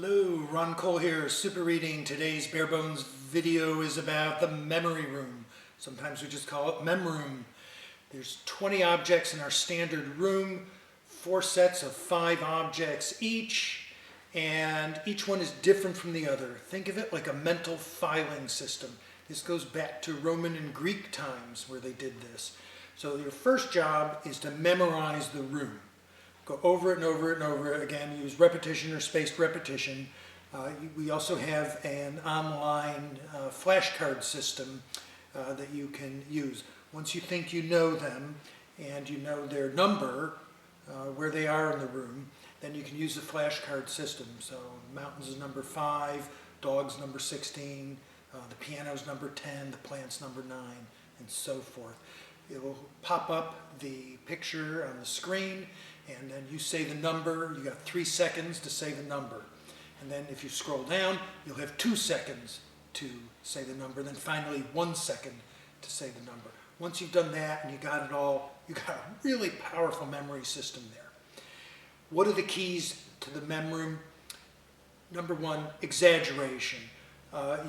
Hello, Ron Cole here, Super Reading. Today's bare bones video is about the memory room. Sometimes we just call it mem room. There's 20 objects in our standard room, 4 sets of 5 objects each, and each one is different from the other. Think of it like a mental filing system. This goes back to Roman and Greek times where they did this. So your first job is to memorize the room. Go over it and over it and over it again. Use repetition or spaced repetition. We also have an online flashcard system that you can use. Once you think you know them and you know their number, where they are in the room, then you can use the flashcard system. So mountains is number 5, dogs number 16, the piano's number 10, the plant's number 9, and so forth. It will pop up the picture on the screen, and then you say the number. You got 3 seconds to say the number. And then if you scroll down, you'll have 2 seconds to say the number, then finally 1 second to say the number. Once you've done that and you got it all, you got a really powerful memory system there. What are the keys to the mem room? Number 1, exaggeration.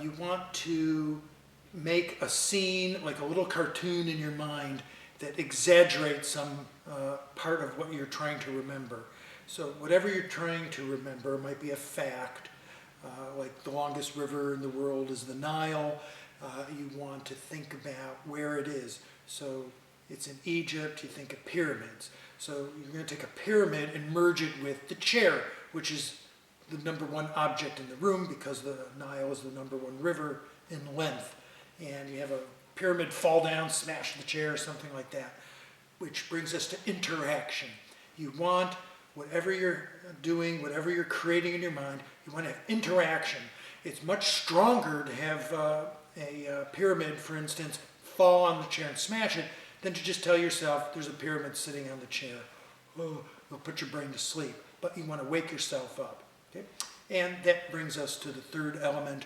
You want to make a scene, like a little cartoon in your mind, that exaggerates some part of what you're trying to remember. So whatever you're trying to remember might be a fact, like the longest river in the world is the Nile. You want to think about where it is. So it's in Egypt, you think of pyramids. So you're going to take a pyramid and merge it with the chair, which is the number 1 object in the room because the Nile is the number 1 river in length. And you have a pyramid fall down, smash the chair, something like that, which brings us to interaction. You want, whatever you're doing, whatever you're creating in your mind, you want to have interaction. It's much stronger to have a pyramid, for instance, fall on the chair and smash it, than to just tell yourself there's a pyramid sitting on the chair. Oh, you'll put your brain to sleep. But you want to wake yourself up. Okay? And that brings us to the third element,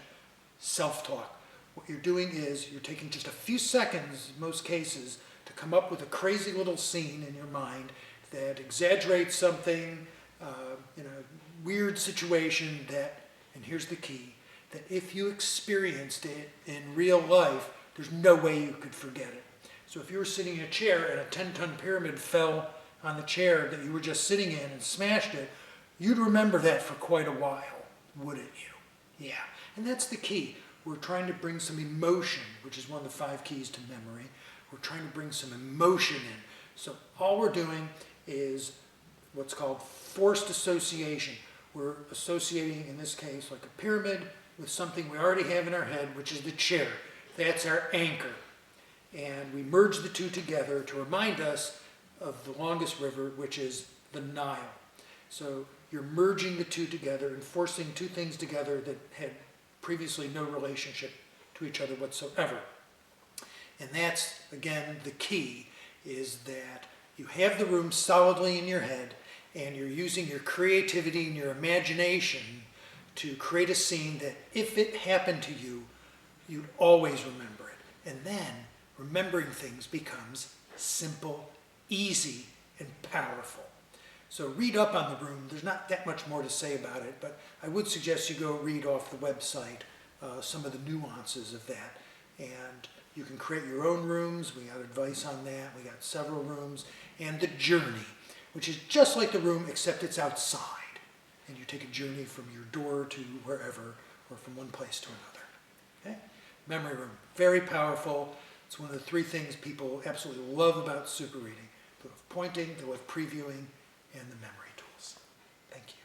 self-talk. What you're doing is you're taking just a few seconds, in most cases, to come up with a crazy little scene in your mind that exaggerates something, in a weird situation that, and here's the key, that if you experienced it in real life, there's no way you could forget it. So if you were sitting in a chair and a 10-ton pyramid fell on the chair that you were just sitting in and smashed it, you'd remember that for quite a while, wouldn't you? Yeah, and that's the key. We're trying to bring some emotion, which is one of the 5 keys to memory. We're trying to bring some emotion in. So all we're doing is what's called forced association. We're associating, in this case, like a pyramid with something we already have in our head, which is the chair. That's our anchor. And we merge the 2 together to remind us of the longest river, which is the Nile. So you're merging the 2 together and forcing 2 things together that had previously no relationship to each other whatsoever. And that's, again, the key, is that you have the room solidly in your head and you're using your creativity and your imagination to create a scene that if it happened to you, you'd always remember it. And then remembering things becomes simple, easy, and powerful. So read up on the room. There's not that much more to say about it, but I would suggest you go read off the website some of the nuances of that. And you can create your own rooms. We got advice on that. We got several rooms. And the journey, which is just like the room, except it's outside. And you take a journey from your door to wherever, or from one place to another. Okay? Memory room, very powerful. It's one of the 3 things people absolutely love about super reading. They love pointing, they love previewing, and the memory tools. Thank you.